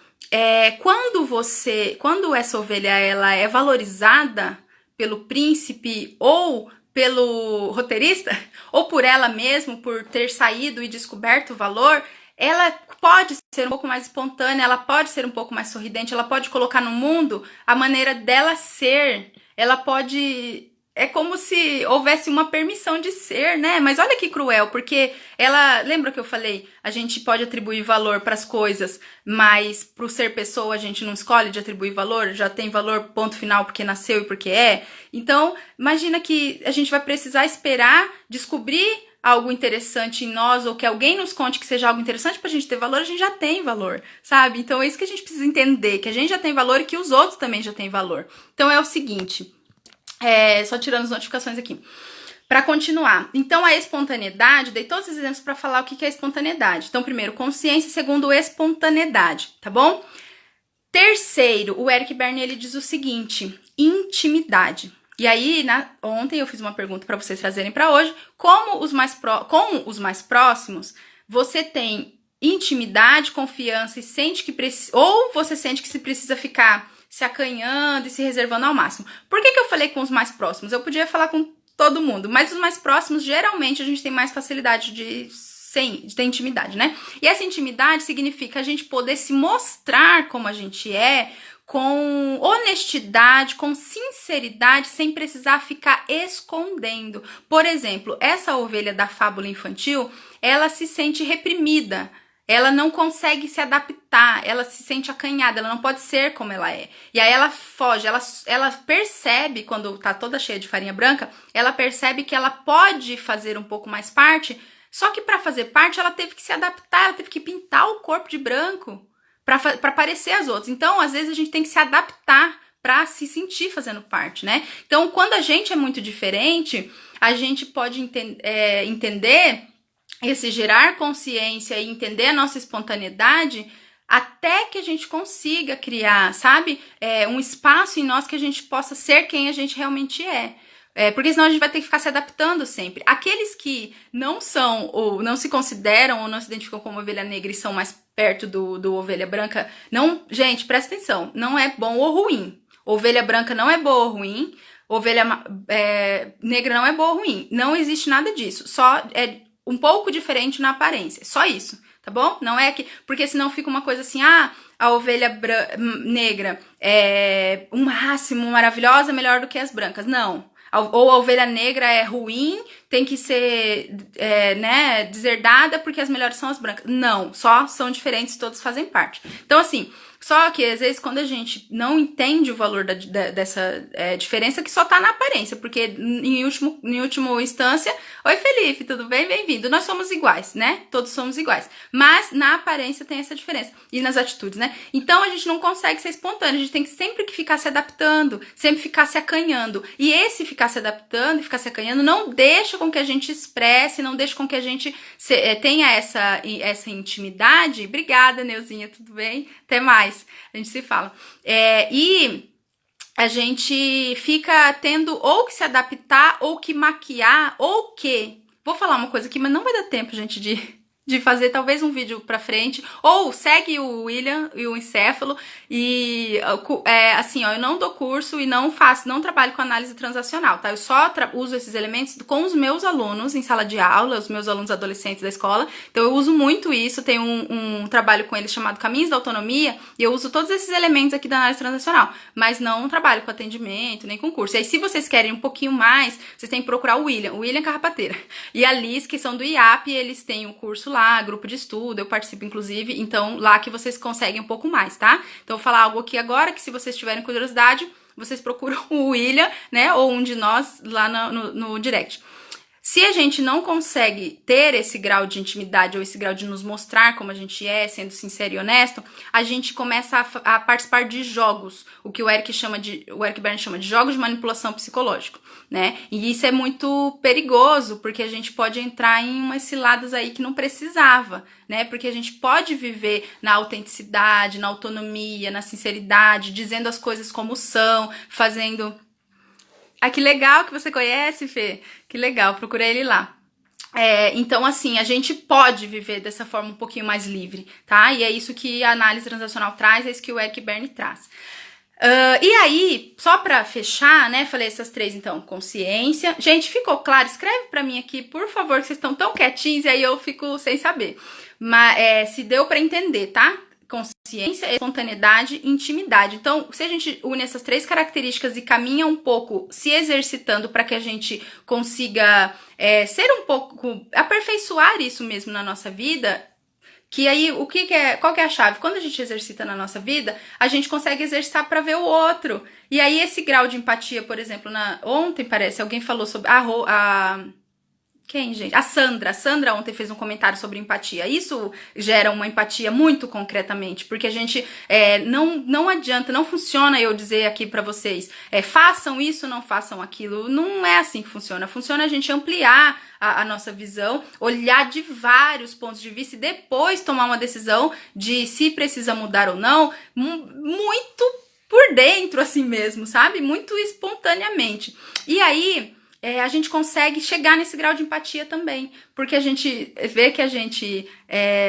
Quando essa ovelha, ela é valorizada pelo príncipe ou pelo roteirista, ou por ela mesma, por ter saído e descoberto o valor, ela pode ser um pouco mais espontânea, ela pode ser um pouco mais sorridente, ela pode colocar no mundo a maneira dela ser, ela pode... É como se houvesse uma permissão de ser, né? Mas olha que cruel, porque ela... Lembra que eu falei? A gente pode atribuir valor para as coisas, mas pro ser pessoa a gente não escolhe de atribuir valor, já tem valor ponto final porque nasceu e porque é. Então, imagina que a gente vai precisar esperar descobrir algo interessante em nós, ou que alguém nos conte que seja algo interessante pra gente ter valor, a gente já tem valor, sabe? Então é isso que a gente precisa entender, que a gente já tem valor e que os outros também já têm valor. Então é o seguinte... só tirando as notificações aqui. Para continuar. Então, a espontaneidade, dei todos os exemplos para falar o que é espontaneidade. Então, primeiro, consciência. Segundo, espontaneidade, tá bom? Terceiro, o Eric Berne, ele diz o seguinte, intimidade. E aí, ontem eu fiz uma pergunta para vocês trazerem para hoje. Com os mais próximos, você tem intimidade, confiança e sente que precisa... Ou você sente que se precisa ficar... se acanhando e se reservando ao máximo. Por que eu falei com os mais próximos? Eu podia falar com todo mundo, mas os mais próximos, geralmente, a gente tem mais facilidade de ter intimidade, né? E essa intimidade significa a gente poder se mostrar como a gente é, com honestidade, com sinceridade, sem precisar ficar escondendo. Por exemplo, essa ovelha da fábula infantil, ela se sente reprimida. Ela não consegue se adaptar, ela se sente acanhada, ela não pode ser como ela é. E aí ela foge, ela percebe, quando tá toda cheia de farinha branca, ela percebe que ela pode fazer um pouco mais parte, só que para fazer parte ela teve que se adaptar, ela teve que pintar o corpo de branco para parecer as outras. Então, às vezes a gente tem que se adaptar para se sentir fazendo parte, né? Então, quando a gente é muito diferente, a gente pode entender... esse gerar consciência e entender a nossa espontaneidade até que a gente consiga criar, sabe? Um espaço em nós que a gente possa ser quem a gente realmente é. Porque senão a gente vai ter que ficar se adaptando sempre. Aqueles que não são, ou não se consideram, ou não se identificam como ovelha negra e são mais perto do ovelha branca, não, gente, presta atenção, não é bom ou ruim. Ovelha branca não é boa ou ruim, ovelha negra não é boa ou ruim. Não existe nada disso, só é um pouco diferente na aparência, só isso, tá bom? Não é que... Porque senão fica uma coisa assim, a ovelha negra é um máximo maravilhosa, melhor do que as brancas. Não. Ou a ovelha negra é ruim, tem que ser deserdada porque as melhores são as brancas. Não, só são diferentes, todos fazem parte. Então, assim... Só que, às vezes, quando a gente não entende o valor dessa diferença, que só tá na aparência, porque, em última instância, oi, Felipe, tudo bem? Bem-vindo. Nós somos iguais, né? Todos somos iguais. Mas, na aparência, tem essa diferença. E nas atitudes, né? Então, a gente não consegue ser espontâneo. A gente tem que sempre ficar se adaptando, sempre ficar se acanhando. E esse ficar se adaptando e ficar se acanhando não deixa com que a gente expresse, não deixa com que a gente tenha essa intimidade. Obrigada, Neuzinha, tudo bem? Até mais. A gente se fala. E a gente fica tendo ou que se adaptar, ou que maquiar, ou que... Vou falar uma coisa aqui, mas não vai dar tempo, gente, de fazer talvez um vídeo pra frente, ou segue o William e o Encéfalo, e assim, ó, eu não dou curso e não trabalho com análise transacional, tá? Eu só uso esses elementos com os meus alunos em sala de aula, os meus alunos adolescentes da escola, então eu uso muito isso, tenho um trabalho com eles chamado Caminhos da Autonomia, e eu uso todos esses elementos aqui da análise transacional, mas não trabalho com atendimento, nem com curso. E aí, se vocês querem um pouquinho mais, vocês têm que procurar o William Carrapateira, e a Liz, que são do IAP, eles têm um curso lá, grupo de estudo, eu participo inclusive, então lá que vocês conseguem um pouco mais, tá? Então eu vou falar algo aqui agora que se vocês tiverem curiosidade, vocês procuram o William, né, ou um de nós lá no direct. Se a gente não consegue ter esse grau de intimidade ou esse grau de nos mostrar como a gente é, sendo sincero e honesto, a gente começa a participar de jogos, o que o Eric Berne chama de jogos de manipulação psicológica, né? E isso é muito perigoso, porque a gente pode entrar em umas ciladas aí que não precisava, né? Porque a gente pode viver na autenticidade, na autonomia, na sinceridade, dizendo as coisas como são, fazendo... Ah, que legal que você conhece, Fê. Que legal, procura ele lá. Então, assim, a gente pode viver dessa forma um pouquinho mais livre, tá? E é isso que a análise transacional traz, é isso que o Eric Berne traz. E aí, só pra fechar, né, falei essas três, então, consciência. Gente, ficou claro? Escreve pra mim aqui, por favor, que vocês estão tão quietinhos e aí eu fico sem saber. Mas se deu pra entender, tá? Consciência, espontaneidade e intimidade. Então, se a gente une essas três características e caminha um pouco se exercitando para que a gente consiga ser um pouco, aperfeiçoar isso mesmo na nossa vida, que aí, qual que é a chave? Quando a gente exercita na nossa vida, a gente consegue exercitar para ver o outro. E aí, esse grau de empatia, por exemplo, ontem parece, alguém falou sobre quem, gente? A Sandra ontem fez um comentário sobre empatia. Isso gera uma empatia muito concretamente, porque a gente não adianta, não funciona eu dizer aqui pra vocês, façam isso, não façam aquilo. Não é assim que funciona. Funciona a gente ampliar a nossa visão, olhar de vários pontos de vista e depois tomar uma decisão de se precisa mudar ou não, muito por dentro assim mesmo, sabe? Muito espontaneamente. E aí... a gente consegue chegar nesse grau de empatia também, porque a gente vê que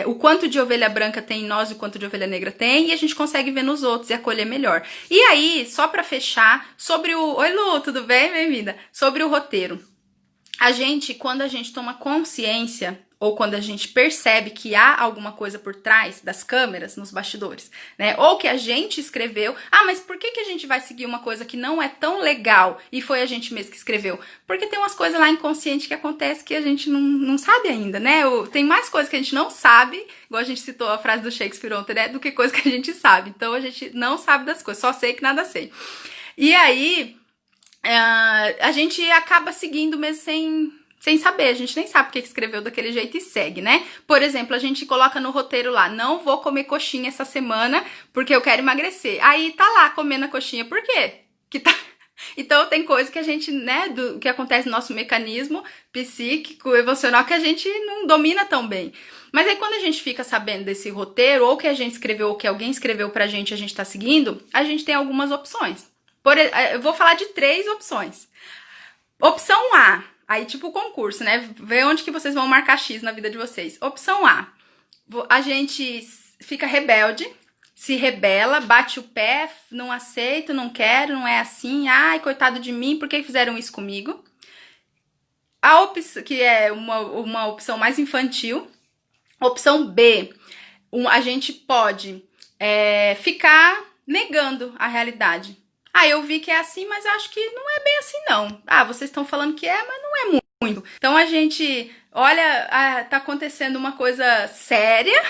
o quanto de ovelha branca tem em nós e o quanto de ovelha negra tem, e a gente consegue ver nos outros e acolher melhor. E aí, só pra fechar, Oi Lu, tudo bem? Bem-vinda! Sobre o roteiro. Quando a gente toma consciência, ou quando a gente percebe que há alguma coisa por trás das câmeras, nos bastidores, né? Ou que a gente escreveu, mas por que a gente vai seguir uma coisa que não é tão legal e foi a gente mesmo que escreveu? Porque tem umas coisas lá inconscientes que acontecem que a gente não sabe ainda, né? Tem mais coisas que a gente não sabe, igual a gente citou a frase do Shakespeare ontem, né? Do que coisa que a gente sabe. Então a gente não sabe das coisas, só sei que nada sei. E aí, a gente acaba seguindo mesmo sem saber, a gente nem sabe porque que escreveu daquele jeito e segue, né? Por exemplo, a gente coloca no roteiro lá, não vou comer coxinha essa semana porque eu quero emagrecer. Aí tá lá comendo a coxinha, por quê? Então tem coisa que a gente, né, que acontece no nosso mecanismo psíquico, emocional, que a gente não domina tão bem. Mas aí quando a gente fica sabendo desse roteiro, ou que a gente escreveu, ou que alguém escreveu pra gente e a gente tá seguindo, a gente tem algumas opções. Eu vou falar de 3 opções. Opção A, aí tipo concurso, né? Vê onde que vocês vão marcar X na vida de vocês. Opção A, a gente fica rebelde, se rebela, bate o pé, não aceito, não quero, não é assim, ai, coitado de mim, por que fizeram isso comigo? A opção, que é uma opção mais infantil. Opção B, a gente pode ficar negando a realidade. Eu vi que é assim, mas acho que não é bem assim, não. Vocês estão falando que mas não é muito. Então a gente, olha, tá acontecendo uma coisa séria.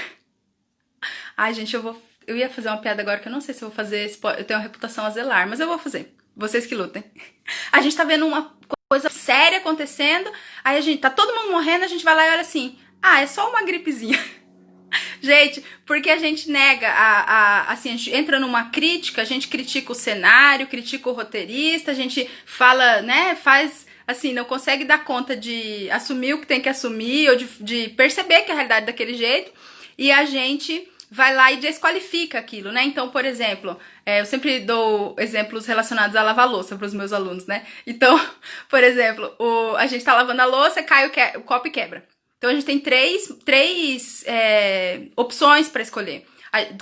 Gente, eu ia fazer uma piada agora que eu não sei se eu vou fazer, eu tenho uma reputação a zelar, mas eu vou fazer. Vocês que lutem. A gente tá vendo uma coisa séria acontecendo, aí a gente, tá todo mundo morrendo, a gente vai lá e olha assim, é só uma gripezinha. Gente, porque a gente nega, assim, a gente entra numa crítica, a gente critica o cenário, critica o roteirista, a gente fala, né, faz, assim, não consegue dar conta de assumir o que tem que assumir, ou de perceber que a realidade é daquele jeito, e a gente vai lá e desqualifica aquilo, né? Então, por exemplo, eu sempre dou exemplos relacionados a lavar louça para os meus alunos, né? Então, por exemplo, a gente tá lavando a louça, cai o copo e quebra. Então a gente tem três opções para escolher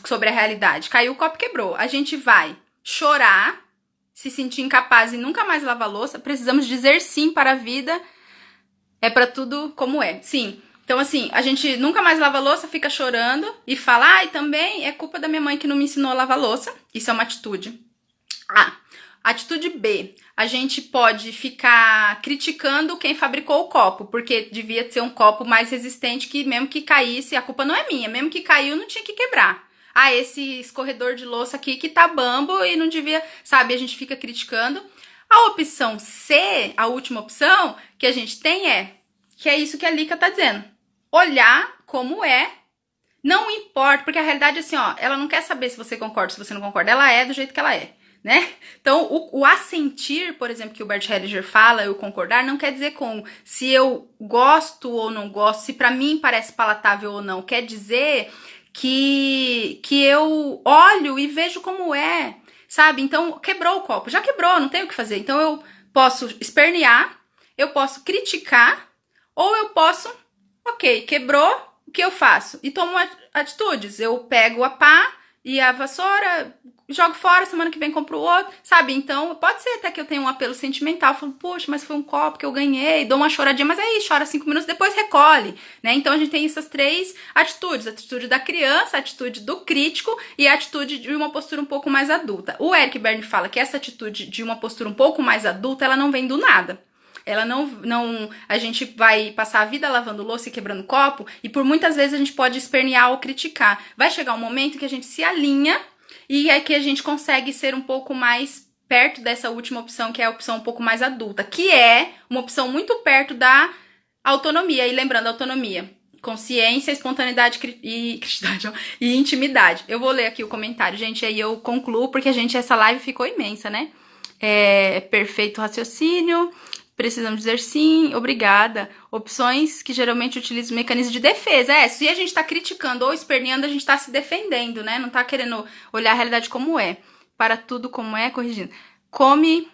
sobre a realidade. Caiu o copo, quebrou. A gente vai chorar, se sentir incapaz e nunca mais lavar louça. Precisamos dizer sim para a vida. É para tudo como é. Sim. Então, assim, a gente nunca mais lava louça, fica chorando e fala, também é culpa da minha mãe que não me ensinou a lavar louça. Isso é uma atitude. Atitude B. A gente pode ficar criticando quem fabricou o copo, porque devia ser um copo mais resistente que mesmo que caísse, a culpa não é minha. Mesmo que caiu, não tinha que quebrar. Esse escorredor de louça aqui que tá bambo e não devia, sabe? A gente fica criticando. A opção C, a última opção que a gente tem que é isso que a Lica tá dizendo. Olhar como é, não importa, porque a realidade é assim, ela não quer saber se você concorda, se você não concorda, ela é do jeito que ela é, né? Então, o assentir, por exemplo, que o Bert Hellinger fala, eu concordar, não quer dizer se eu gosto ou não gosto, se pra mim parece palatável ou não, quer dizer que eu olho e vejo como é, sabe? Então, quebrou o copo, já quebrou, não tem o que fazer. Então, eu posso espernear, eu posso criticar, ou eu posso, ok, quebrou, o que eu faço? E tomo atitudes. Eu pego a pá e a vassoura, jogo fora, semana que vem compro outro, sabe? Então, pode ser até que eu tenha um apelo sentimental, falo, poxa, mas foi um copo que eu ganhei, dou uma choradinha, mas aí chora 5 minutos, depois recolhe, né? Então, a gente tem essas 3 atitudes, a atitude da criança, a atitude do crítico e a atitude de uma postura um pouco mais adulta. O Eric Berne fala que essa atitude de uma postura um pouco mais adulta, ela não vem do nada. Ela a gente vai passar a vida lavando louça e quebrando copo, e por muitas vezes a gente pode espernear ou criticar. Vai chegar um momento que a gente se alinha e é que a gente consegue ser um pouco mais perto dessa última opção, que é a opção um pouco mais adulta, que é uma opção muito perto da autonomia. E lembrando, autonomia, consciência, espontaneidade e intimidade. Eu vou ler aqui o comentário, gente, aí eu concluo, porque, essa live ficou imensa, né? Perfeito raciocínio. Precisamos dizer sim, obrigada. Opções que geralmente utilizam mecanismo de defesa. Se a gente tá criticando ou esperneando, a gente tá se defendendo, né? Não tá querendo olhar a realidade como é. Para tudo como é, corrigindo. Come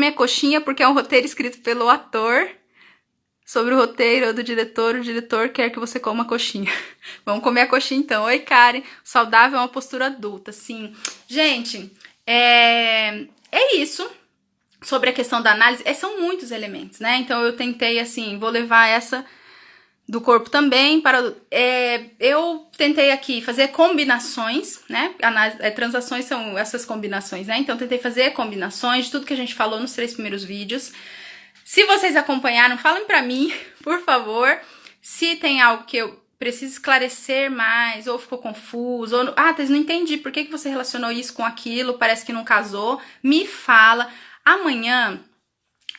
a coxinha porque é um roteiro escrito pelo ator sobre o roteiro do diretor. O diretor quer que você coma a coxinha. Vamos comer a coxinha então. Oi, Karen. Saudável é uma postura adulta, sim. Gente, é isso. Sobre a questão da análise, são muitos elementos, né? Então, eu tentei, assim, vou levar essa do corpo também para... eu tentei aqui fazer combinações, né? Transações são essas combinações, né? Então, tentei fazer combinações de tudo que a gente falou nos 3 primeiros vídeos. Se vocês acompanharam, falem pra mim, por favor, se tem algo que eu preciso esclarecer mais, ou ficou confuso, ou... Thaís, não entendi, por que você relacionou isso com aquilo, parece que não casou, me fala. Amanhã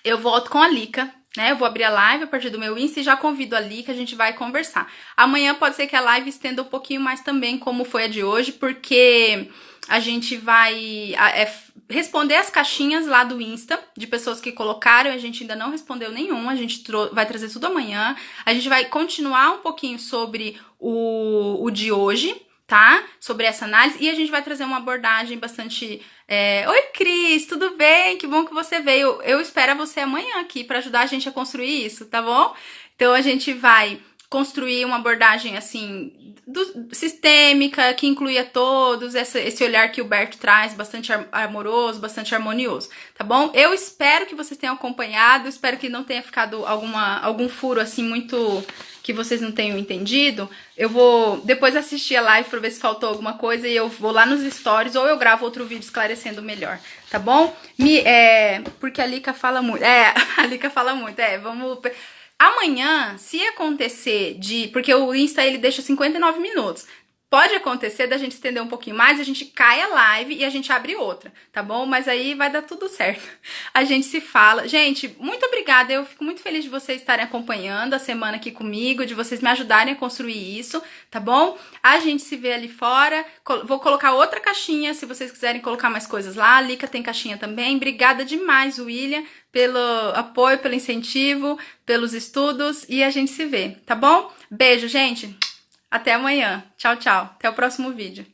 eu volto com a Lica, né? Eu vou abrir a live a partir do meu Insta e já convido a Lica, a gente vai conversar. Amanhã pode ser que a live estenda um pouquinho mais também, como foi a de hoje, porque a gente vai responder as caixinhas lá do Insta, de pessoas que colocaram, a gente ainda não respondeu nenhum, a gente vai trazer tudo amanhã. A gente vai continuar um pouquinho sobre o de hoje, tá? Sobre essa análise, e a gente vai trazer uma abordagem bastante... Oi, Cris, tudo bem? Que bom que você veio. Eu espero você amanhã aqui para ajudar a gente a construir isso, tá bom? Então, a gente vai construir uma abordagem, assim, sistêmica, que inclui a todos, esse olhar que o Bert traz, bastante amoroso, bastante harmonioso, tá bom? Eu espero que vocês tenham acompanhado, espero que não tenha ficado algum furo, assim, muito... que vocês não tenham entendido. Eu vou depois assistir a live pra ver se faltou alguma coisa e eu vou lá nos stories ou eu gravo outro vídeo esclarecendo melhor, tá bom? Porque a Lica fala muito. A Lica fala muito. Vamos... Amanhã, se acontecer porque o Insta ele deixa 59 minutos. Pode acontecer da gente estender um pouquinho mais, a gente cai a live e a gente abre outra, tá bom? Mas aí vai dar tudo certo. A gente se fala. Gente, muito obrigada. Eu fico muito feliz de vocês estarem acompanhando a semana aqui comigo, de vocês me ajudarem a construir isso, tá bom? A gente se vê ali fora. Vou colocar outra caixinha, se vocês quiserem colocar mais coisas lá. A Lica tem caixinha também. Obrigada demais, William, pelo apoio, pelo incentivo, pelos estudos. E a gente se vê, tá bom? Beijo, gente. Até amanhã. Tchau, tchau. Até o próximo vídeo.